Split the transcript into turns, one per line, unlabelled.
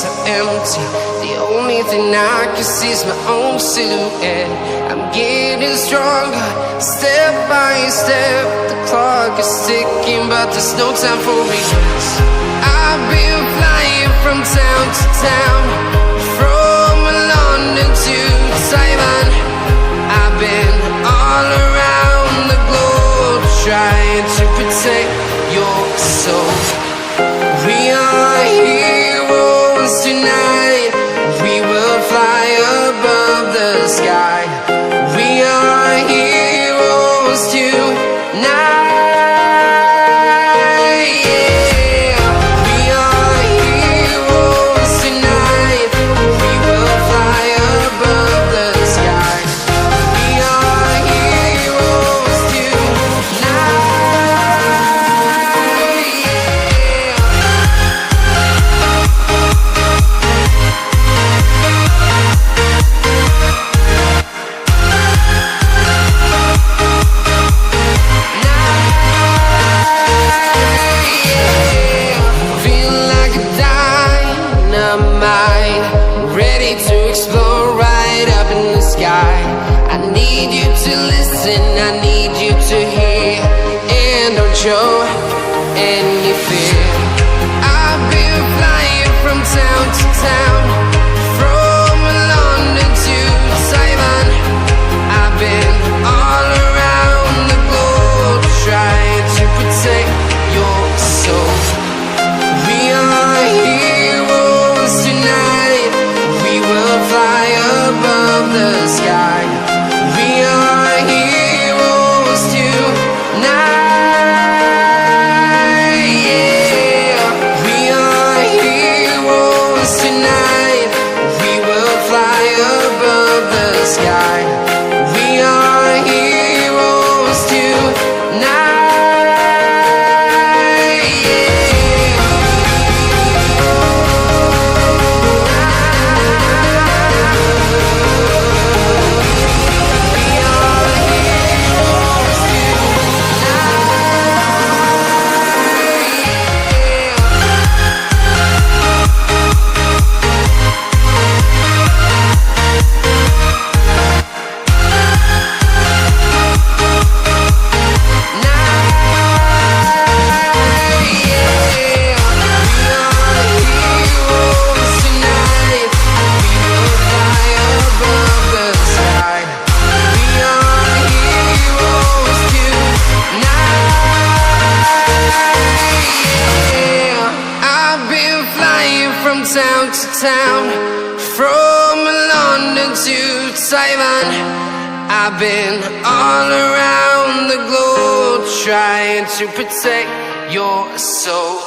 so empty. The only thing I can see is my own silhouette. I'm getting stronger, step by step. The clock is ticking, but there's no time for regrets. I've been flying from town to town, from London to Taiwan. I've been all around the globe, trying to protect your soul. We are heroes tonight. We will fly above the sky. We are heroes tonight. Ready to explore right up in the sky. I need you to listen, I need you to hear, and don't show any fear. I've been flying from town to town, from London to Taiwan. I've been all around the globe, trying to protect your soul. We are heroes tonight. We will fly above the sky. We are heroes tonight. Yeah, we are heroes tonight. We will fly above the sky. We are heroes tonight. Town to town, from London to Taiwan. I've been all around the globe, trying to protect your soul.